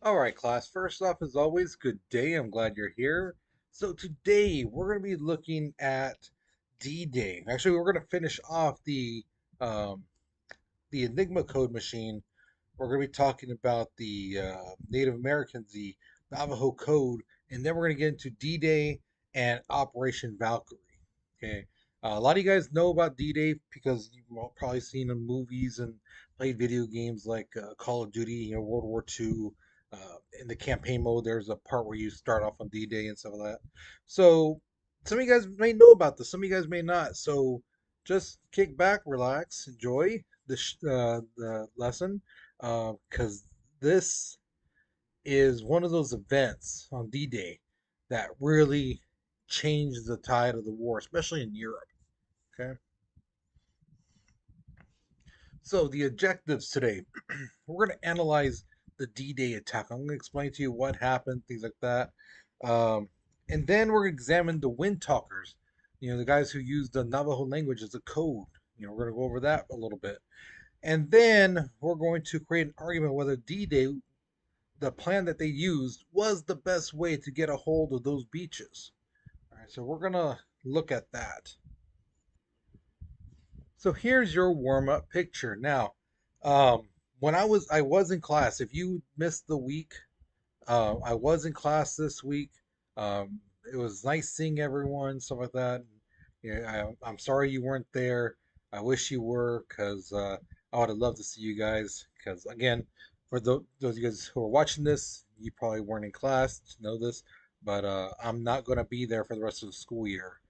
All right, class. First off, as always, good day. I'm glad you're here. So today we're going to be looking at D-Day. Actually, we're going to finish off um, the Enigma code machine. We're going to be talking about the Native Americans, the Navajo code, and then we're going to get into D-Day and Operation Valkyrie. Okay. A lot of you guys know about D-Day because you've probably seen in movies and played video games like Call of Duty, World War II. In the campaign mode, there's a part where you start off on D-Day and stuff like that. So some of you guys may know about this, some of you guys may not. So just kick back, relax, enjoy the lesson, because this is one of those events on D-Day that really changed the tide of the war, especially in Europe. Okay, so the objectives today, we're going to analyze the D-Day attack. I'm going to explain to you what happened, things like that, um, and then we're going to examine the wind talkers. The guys who use the Navajo language as a code. We're going to go over that a little bit. And then we're going to create an argument whether D-Day, the plan that they used, was the best way to get a hold of those beaches. All right, so we're going to look at that. So here's your warm-up picture. Now, when I was in class. If you missed the week, I was in class this week. It was nice seeing everyone, stuff like that. Yeah, I'm sorry you weren't there. I wish you were, because I would have loved to see you guys. Because again, for those of you guys who are watching this, you probably weren't in class to know this, but I'm not going to be there for the rest of the school year.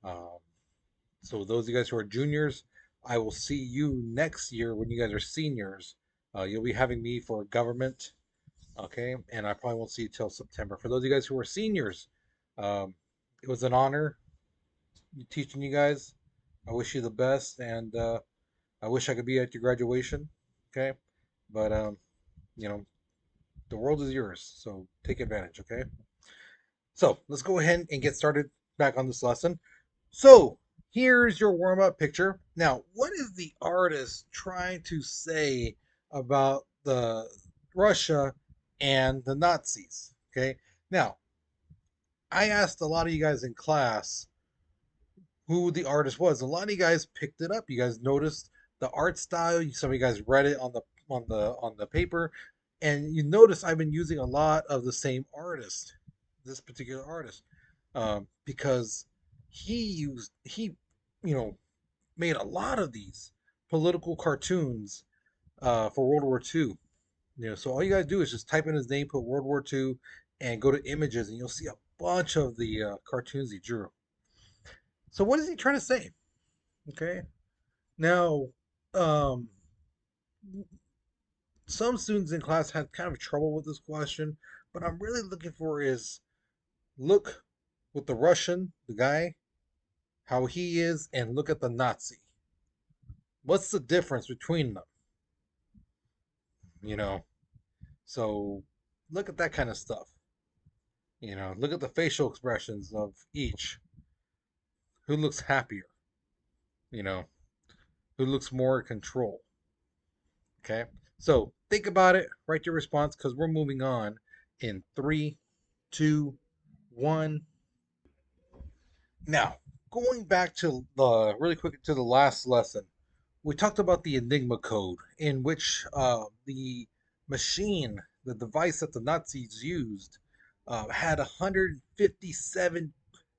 Um, so those of you guys who are juniors, I will see you next year when you guys are seniors. You'll be having me for government, okay? And I probably won't see you till September. For those of you guys who are seniors, um, it was an honor teaching you guys. I wish you the best, and I wish I could be at your graduation, okay? But you know, the world is yours, so take advantage, okay? So let's go ahead and get started back on this lesson. So here's your warm up picture. Now, what is the artist trying to say about the Russia and the Nazis? Okay. Now, I asked a lot of you guys in class who the artist was. A lot of you guys picked it up. You guys noticed the art style. Some of you guys read it on the paper, and you notice I've been using a lot of the same artist, this particular artist, because he made a lot of these political cartoons for World War II. So all you guys do is just type in his name, put World War II, and go to images, and you'll see a bunch of the cartoons he drew. So what is he trying to say? Okay. Now, um, some students in class had kind of trouble with this question, but I'm really looking for is look with the Russian, the guy, how he is, and look at the Nazi. What's the difference between them? You know, so look at that kind of stuff. Look at the facial expressions of each. Who looks happier? You know, who looks more in control? Okay. So think about it, write your response because we're moving on in three, two, one. Now, going back to the really quick to the last lesson, we talked about the Enigma code, in which the machine, the device that the Nazis used, had 157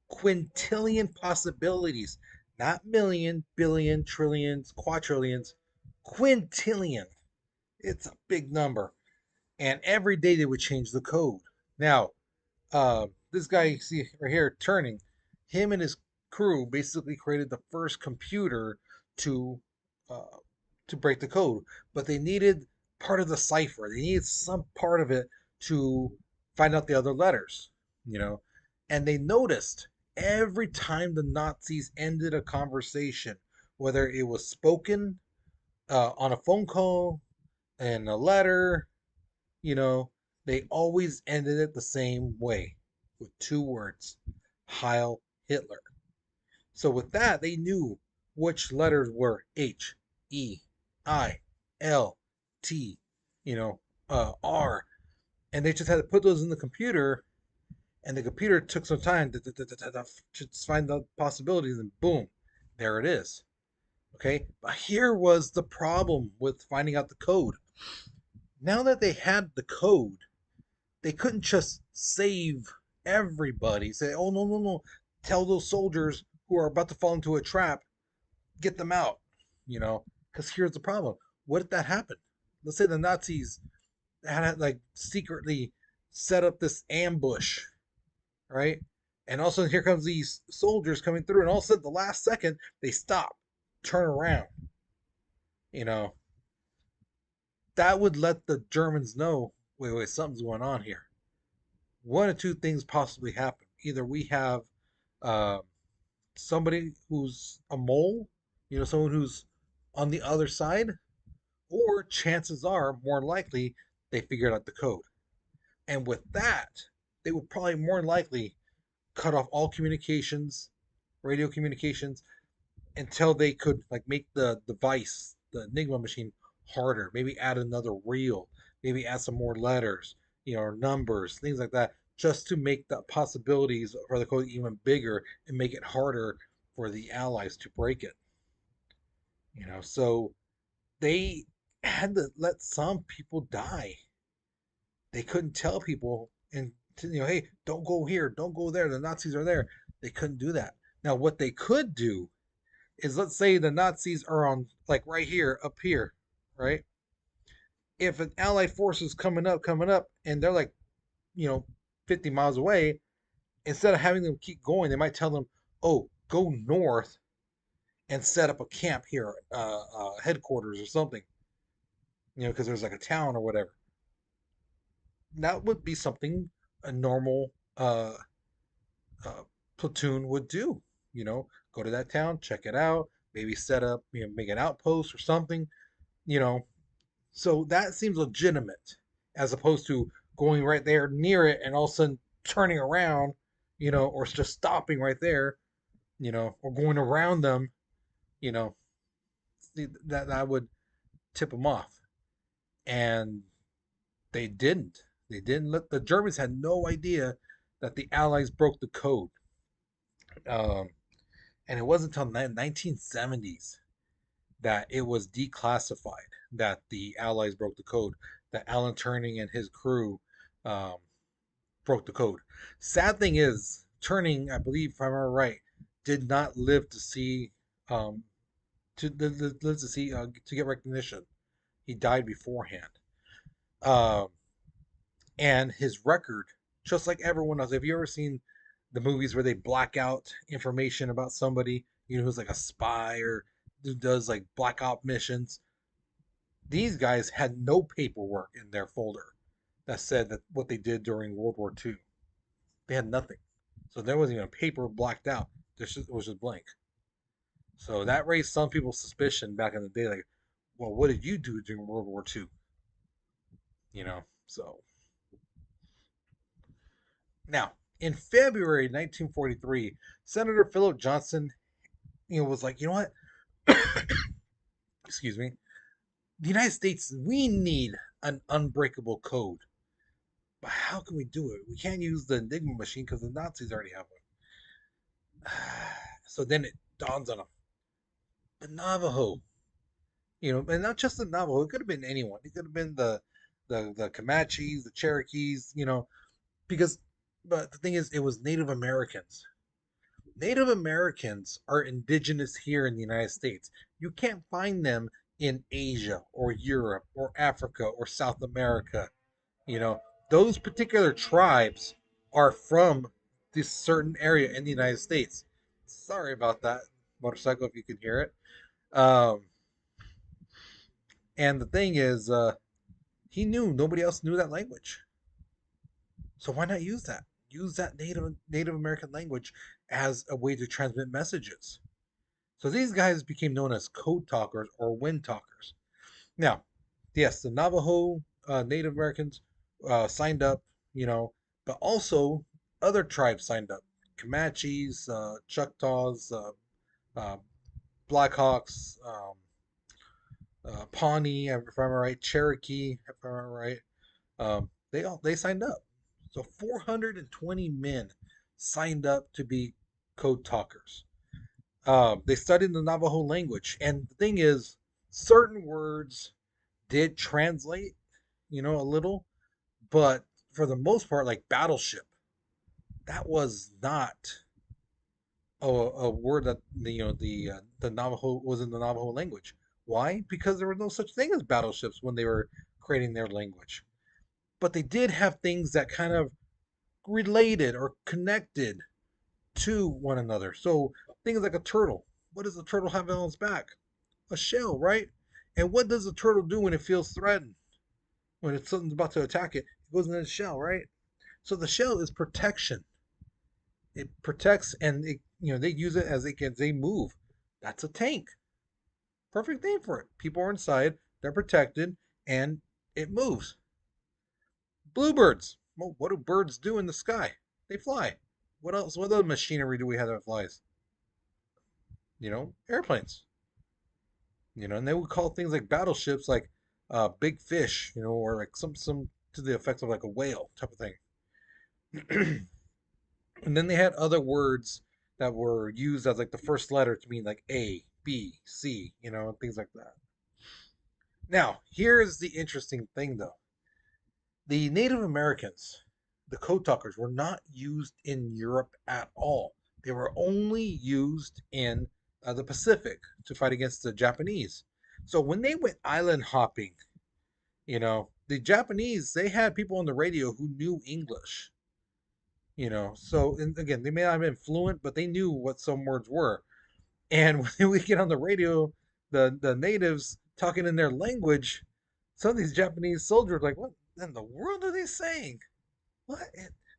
quintillion possibilities, not million, billion, trillions, quadrillions, quintillion. It's a big number. And every day they would change the code. Now, this guy you see right here turning, him and his crew basically created the first computer to uh, to break the code, but they needed part of the cipher. They needed some part of it to find out the other letters, you know. And they noticed every time the Nazis ended a conversation, whether it was spoken on a phone call, and a letter, you know, they always ended it the same way with two words: Heil Hitler. So with that, they knew which letters were H, E, I, L, T, R, and they just had to put those in the computer, and the computer took some time to find the possibilities, and boom, there it is. Okay, but here was the problem with finding out the code. Now that they had the code, they couldn't just save everybody. Say, oh no, no, no, tell those soldiers who are about to fall into a trap, get them out. You know, because here's the problem. What if that happened? Let's say the Nazis had like secretly set up this ambush, right? And all of a sudden, here comes these soldiers coming through, and all of a sudden, the last second, they stop, turn around. You know, that would let the Germans know, wait, wait, something's going on here. One or two things possibly happen. Either we have uh, somebody who's a mole, someone who's on the other side, or chances are, more likely, they figured out the code. And with that, they would probably more likely cut off all communications, radio communications, until they could like make the device, the Enigma machine, harder. Maybe add another reel, maybe add some more letters, or numbers, things like that, just to make the possibilities for the code even bigger and make it harder for the Allies to break it. So they had to let some people die. They couldn't tell people and hey, don't go here, don't go there. The Nazis are there. They couldn't do that. Now, what they could do is, let's say the Nazis are on like right here, up here, right? If an Allied force is coming up, and they're like, you know, 50 miles away, instead of having them keep going, they might tell them, oh, go north and set up a camp here, headquarters or something, because there's like a town or whatever. That would be something a normal uh, platoon would do. Go to that town, check it out, maybe set up, make an outpost or something. You know, So that seems legitimate, as opposed to going right there near it and all of a sudden turning around, or just stopping right there, or going around them, you know, that would tip them off. And they didn't. They didn't let the Germans had no idea that the Allies broke the code. Um, and it wasn't until the 1970s that it was declassified, that the Allies broke the code, that Alan Turing and his crew um, broke the code. Sad thing is, Turing, I believe, if I remember right, did not live to see to get recognition. He died beforehand. Um, and his record, just like everyone else. Have you ever seen the movies where they black out information about somebody, who's like a spy or who does like black op missions? These guys had no paperwork in their folder that said that what they did during World War II. They had nothing. So there wasn't even a paper blacked out. It was just blank. So that raised some people's suspicion back in the day, like, well, what did you do during World War II? So now in February 1943, Senator Philip Johnson, was like, you know what? Excuse me. The United States, we need an unbreakable code. But how can we do it? We can't use the Enigma machine because the Nazis already have one. So then it dawns on them. The Navajo, and not just the Navajo. It could have been anyone. It could have been the Comanches, the Cherokees, because, but the thing is, it was Native Americans. Native Americans are indigenous here in the United States. You can't find them in Asia or Europe or Africa or South America. You know, those particular tribes are from this certain area in the United States. Sorry about that motorcycle if you can hear it. And the thing is, he knew nobody else knew that language. So why not use that? Use that Native American language as a way to transmit messages. So these guys became known as code talkers or wind talkers. Now, yes, the Navajo Native Americans signed up, but also other tribes signed up. Comanches, Choctaws, uh, Blackhawks, Pawnee, if I remember right, Cherokee, if I remember right. They signed up. So 420 men signed up to be code talkers. They studied the Navajo language, and the thing is, certain words did translate, a little, but for the most part, like battleship, that was not a word that the Navajo was in the Navajo language. Why? Because there was no such thing as battleships when they were creating their language. But they did have things that kind of related or connected to one another. So things like a turtle. What does a turtle have on its back? A shell, right? And what does a turtle do when it feels threatened? When it's something's about to attack it, it goes in its shell, right? So the shell is protection. It protects, and they use it as they move. That's a tank. Perfect name for it. People are inside, they're protected, and it moves. Bluebirds. Well, what do birds do in the sky? They fly. What else? What other machinery do we have that flies? Airplanes. And they would call things like battleships like big fish, or like some to the effects of like a whale type of thing. And then they had other words that were used as like the first letter to mean like A, B, C, and things like that. Now, here's the interesting thing though. The Native Americans, the code talkers, were not used in Europe at all. They were only used in the Pacific to fight against the Japanese. So when they went island hopping, the Japanese, they had people on the radio who knew English. So and again, they may not have been fluent, but they knew what some words were. And when we get on the radio, the natives talking in their language, some of these Japanese soldiers are like, what in the world are they saying? What?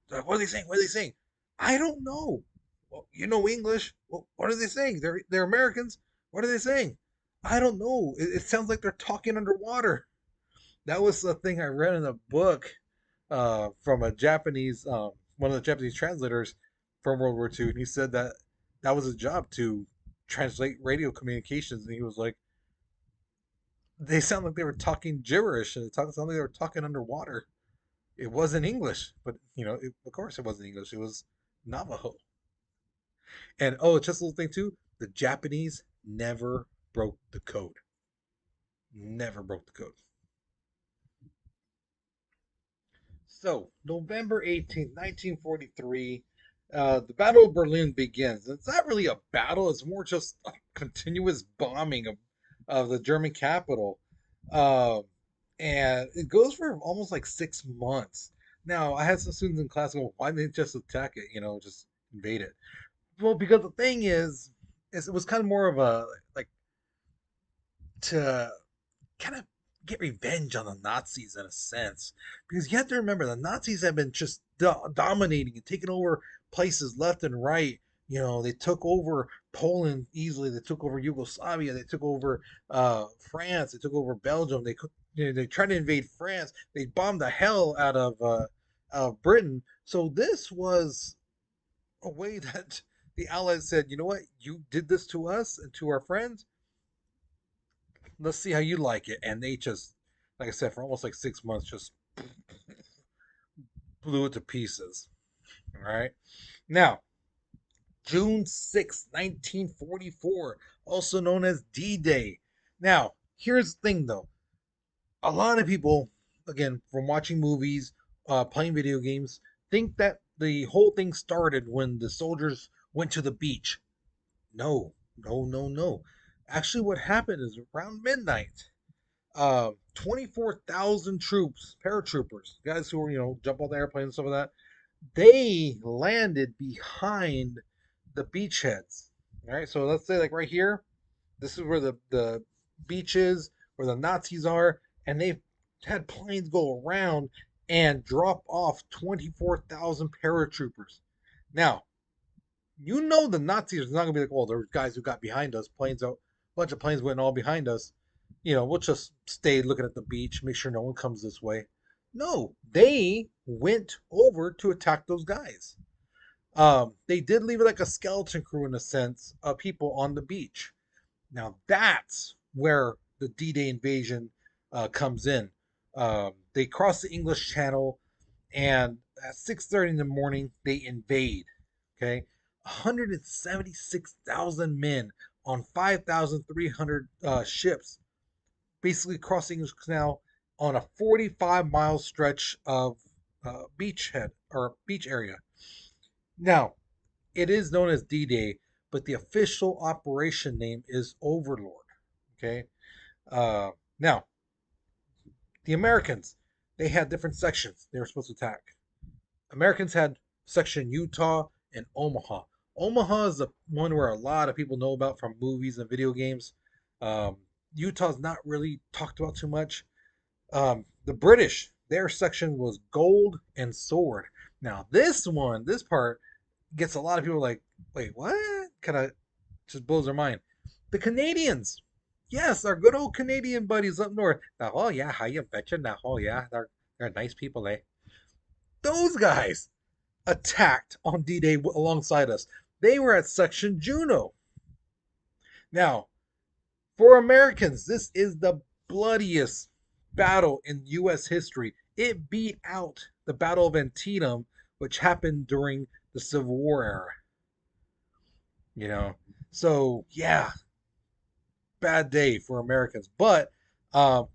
What are they saying? What are they saying? I don't know. Well, you know English. Well, what are they saying? They're Americans. What are they saying? I don't know. It sounds like they're talking underwater. That was the thing I read in a book from a Japanese, one of the Japanese translators from World War II, and he said that that was his job to translate radio communications, and he was like, they sound like they were talking gibberish, and it sounded like they were talking underwater. It wasn't English, but of course, it wasn't English. It was Navajo. And oh, just a little thing too: the Japanese never broke the code. Never broke the code. So, November 18th, 1943, the Battle of Berlin begins. It's not really a battle, it's more just a continuous bombing of the German capital. Uh, and it goes for almost like 6 months. Now, I had some students in class go, why didn't they just attack it, just invade it? Well, because the thing is it was kind of more of a, like, to kind of get revenge on the Nazis in a sense. Because you have to remember, the Nazis have been just dominating and taking over places left and right. They took over Poland easily. They took over Yugoslavia. They took over France. They took over Belgium. They tried to invade France. They bombed the hell out of Britain. So this was a way that the Allies said, you know what, you did this to us and to our friends, let's see how you like it. And they just, like I said, for almost like 6 months, just blew it to pieces. All right. Now, June 6th, 1944, also known as D Day. Now, here's the thing though. A lot of people, again, from watching movies, playing video games, think that the whole thing started when the soldiers went to the beach. No, no, no, no. Actually, what happened is around midnight, 24,000 troops, paratroopers, guys who were, jump on the airplane and stuff like that, they landed behind the beachheads. All right, so let's say like right here, this is where the beach is, where the Nazis are, and they've had planes go around and drop off 24,000 paratroopers. Now, the Nazis are not gonna be like, oh, there's guys who got behind us, planes out, a bunch of planes went all behind us. We'll just stay looking at the beach, make sure no one comes this way. No, they went over to attack those guys. They did leave it like a skeleton crew in a sense of people on the beach. Now that's where the D-Day invasion comes in. They crossed the English Channel. And at 6:30 in the morning, they invade. Okay, 176,000 men on 5,300 ships, basically crossing the canal on a 45-mile stretch of beachhead or beach area. Now, it is known as D-Day, but the official operation name is Overlord. Okay. Uh, Now, the Americans, they had different sections they were supposed to attack. Americans had section Utah and Omaha. Omaha is the one where a lot of people know about from movies and video games. Um, Utah's not really talked about too much. The British, their section was gold and sword. Now, this part gets a lot of people like, wait, what? Kind of just blows their mind. The Canadians, yes, our good old Canadian buddies up north. Now, oh yeah, how you betcha? Now, oh yeah, they're nice people, eh? Those guys attacked on D-Day alongside us. They were at Section Juno. Now, for Americans, this is the bloodiest battle in U.S. history. It beat out the Battle of Antietam, which happened during the Civil War era. You know, so yeah, bad day for Americans. But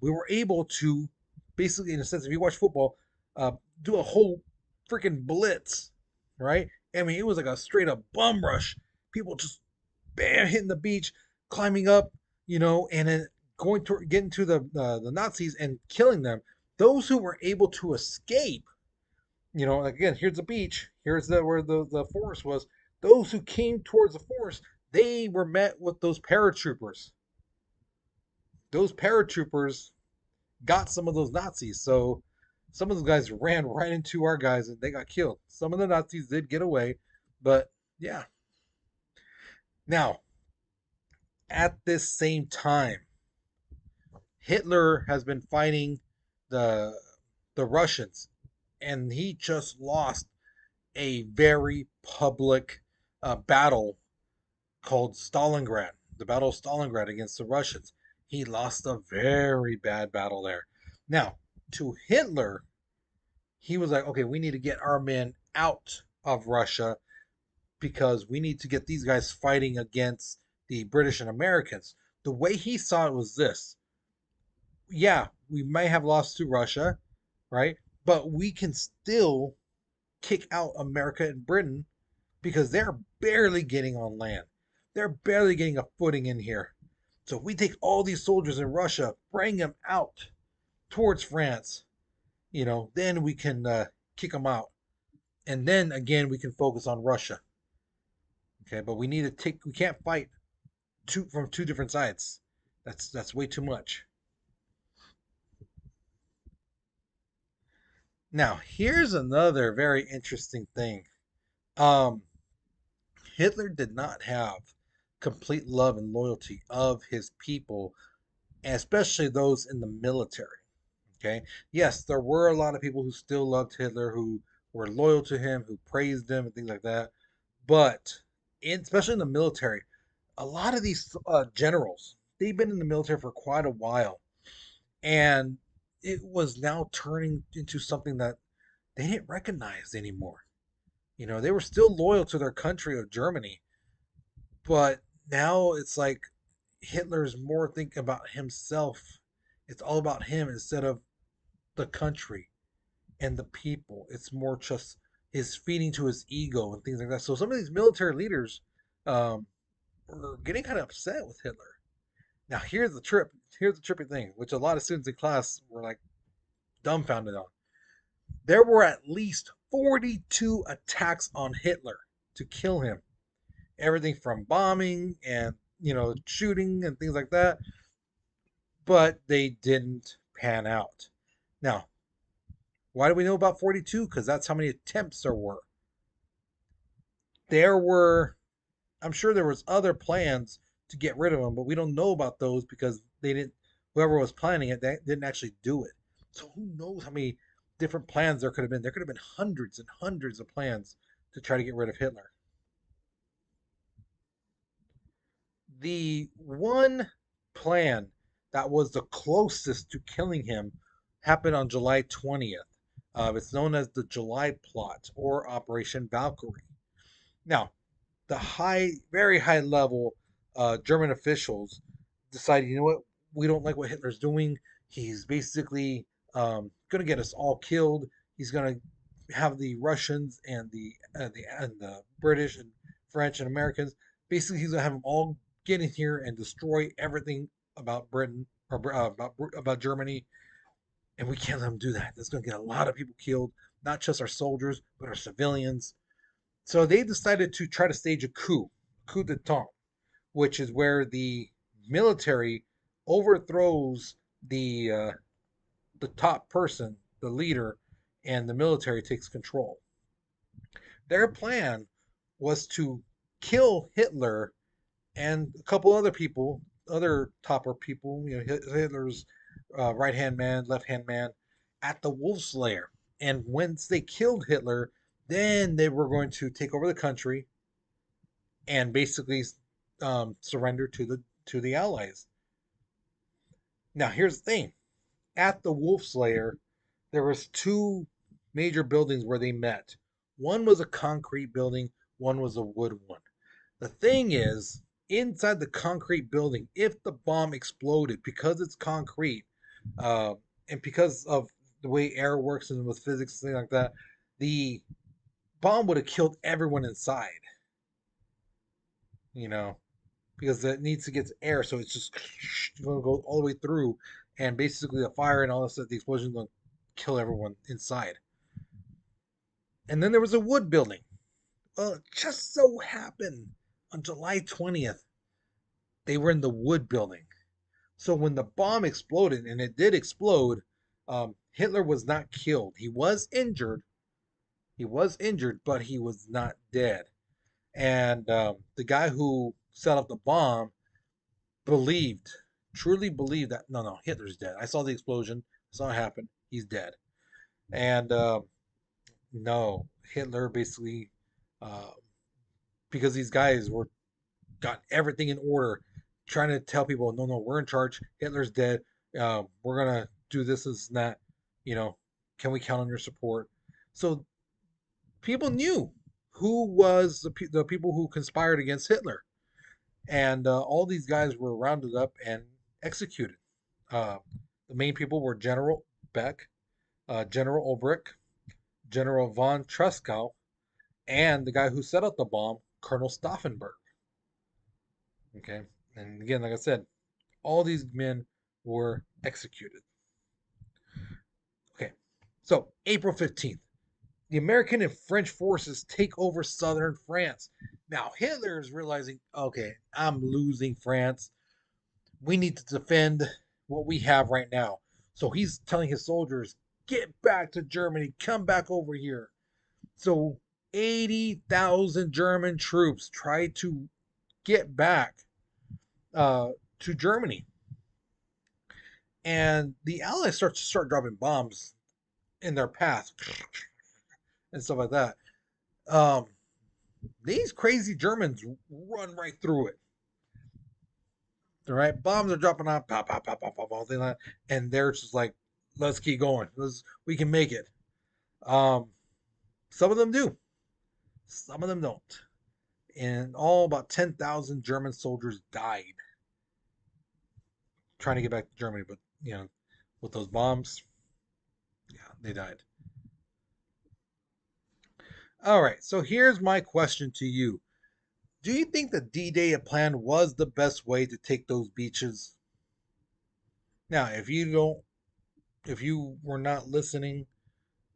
we were able to basically, in a sense, if you watch football, do a whole freaking blitz, right? I mean, it was like a straight up bum rush. People just bam hitting the beach, climbing up, and then going to getting to the Nazis and killing them. Those who were able to escape, like again, here's the beach, here's where the forest was. Those who came towards the forest, they were met with those paratroopers. Those paratroopers got some of those Nazis. So some of those guys ran right into our guys and they got killed. Some of the Nazis did get away, but yeah. Now, at this same time, Hitler has been fighting the the Russians, and he just lost a very public battle called Stalingrad, the Battle of Stalingrad against the Russians. He lost a very bad battle there. Now, to Hitler, he was like, okay, we need to get our men out of Russia because we need to get these guys fighting against the British and Americans. The way he saw it was this: yeah, we may have lost to Russia, right? But we can still kick out America and Britain because they're barely getting on land. They're barely getting a footing in here. So if we take all these soldiers in Russia, bring them out towards France, then we can kick them out. And then again, we can focus on Russia. Okay, but we need to take. We can't fight from two different sides. That's way too much. Now, here's another very interesting thing. Um, Hitler did not have complete love and loyalty of his people, especially those in the military. Okay. Yes, there were a lot of people who still loved Hitler, who were loyal to him, who praised him, and things like that. But especially in the military, a lot of these generals, they've been in the military for quite a while, and it was now turning into something that they didn't recognize anymore. They were still loyal to their country of Germany, but now it's like Hitler's more thinking about himself. It's all about him instead of the country and the people. It's more just his feeding to his ego and things like that. So some of these military leaders um, were getting kind of upset with Hitler. Now here's the trip. Here's the trippy thing, which a lot of students in class were like dumbfounded on. There were at least 42 attacks on Hitler to kill him. Everything from bombing and shooting and things like that, but they didn't pan out. Now, why do we know about 42? Because that's how many attempts there were. There were, I'm sure there was other plans to get rid of them, but we don't know about those because they didn't. Whoever was planning it, they didn't actually do it. So who knows how many different plans there could have been? There could have been hundreds and hundreds of plans to try to get rid of Hitler. The one plan that was the closest to killing him happened on July 20th. It's known as the July Plot or Operation Valkyrie. Now, the very high level German officials decided, you know what, we don't like what Hitler's doing. He's basically going to get us all killed. He's going to have the Russians and the British and French and Americans. Basically, he's going to have them all get in here and destroy everything about Britain or about Germany, and we can't let him do that. That's going to get a lot of people killed, not just our soldiers, but our civilians. So they decided to try to stage a coup d'etat, which is where the military overthrows the top person, the leader, and the military takes control. Their plan was to kill Hitler and a couple other people, other topper people, Hitler's right hand man, left hand man, at the Wolf's Lair. And once they killed Hitler, then they were going to take over the country and basically surrender to the Allies. Now, here's the thing: at the Wolf's Lair, there was two major buildings where they met. One was a concrete building, one was a wood one. The thing is, inside the concrete building, if the bomb exploded, because it's concrete, uh, and because of the way air works and with physics and things like that, the bomb would have killed everyone inside. You know, because it needs to get to air, so it's just going to go all the way through, and basically the fire and all this, the explosion is going to kill everyone inside. And then there was a wood building. Well, it just so happened on July 20th, they were in the wood building. So when the bomb exploded, and it did explode, Hitler was not killed. He was injured. He was injured, but he was not dead. And the guy who set up the bomb believed, truly believed that no, Hitler's dead. I saw the explosion. I saw it happen. He's dead. And no, Hitler basically, uh, because these guys were got everything in order, trying to tell people, no, we're in charge. Hitler's dead. We're gonna do this and that. You know, can we count on your support? So people knew who was the people who conspired against Hitler, and all these guys were rounded up and executed. Uh, the main people were General Beck, General Ulbricht, General von Tresckow, and the guy who set up the bomb, Colonel Stauffenberg. Okay, and again, like I said, all these men were executed. Okay, so April 15th, the American and French forces take over southern France. Now Hitler is realizing, okay, I'm losing France. We need to defend what we have right now. So he's telling his soldiers, get back to Germany, come back over here. So 80,000 German troops tried to get back uh, to Germany. And the Allies start dropping bombs in their path and stuff like that. Um, these crazy Germans run right through it. All right, bombs are dropping on, pop, pop, pop, pop, pop, all like, and they're just like, let's keep going. We can make it. Um, some of them do, some of them don't. And all about 10,000 German soldiers died trying to get back to Germany, but with those bombs, yeah, they died. All right, so here's my question to you: do you think the D-Day plan was the best way to take those beaches? Now, if you were not listening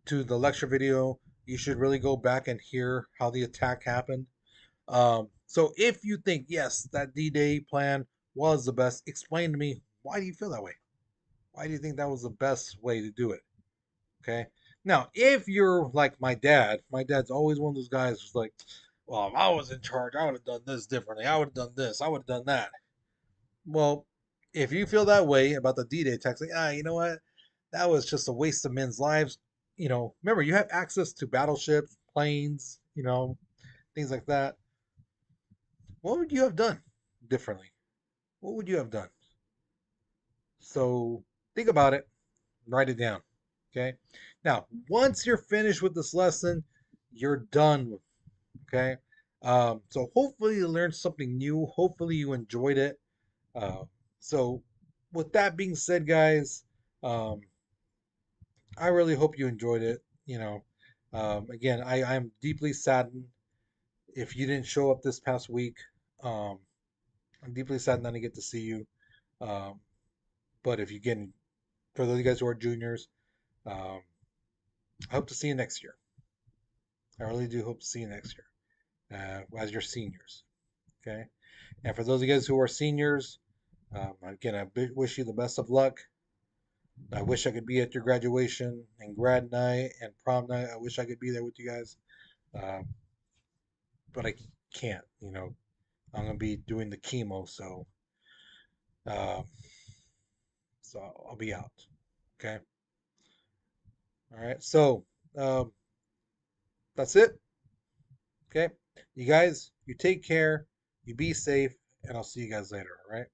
to the lecture video, you should really go back and hear how the attack happened. So if you think yes, that D-Day plan was the best, explain to me, why do you feel that way? Why do you think that was the best way to do it? Okay. Now, if you're like my dad's always one of those guys who's like, well, if I was in charge, I would have done this differently. I would have done this. I would have done that. Well, if you feel that way about the D-Day attacks, like, you know what? That was just a waste of men's lives. Remember, you have access to battleships, planes, things like that. What would you have done differently? What would you have done? So think about it, write it down. Okay. Now, once you're finished with this lesson, you're done with. Okay. So hopefully you learned something new. Hopefully you enjoyed it. Uh, so, with that being said, guys, um, I really hope you enjoyed it. Again, I'm deeply saddened if you didn't show up this past week. Um, I'm deeply saddened not to get to see you. Um, but if you get, for those of you guys who are juniors, um, I hope to see you next year. I really do hope to see you next year as your seniors. Okay. And for those of you guys who are seniors, again, wish you the best of luck. I wish I could be at your graduation and grad night and prom night. I wish I could be there with you guys, um, but I can't. I'm gonna be doing the chemo, uh, so I'll be out. Okay. All right. So um, that's it. Okay. You guys, you take care. You be safe, and I'll see you guys later. All right.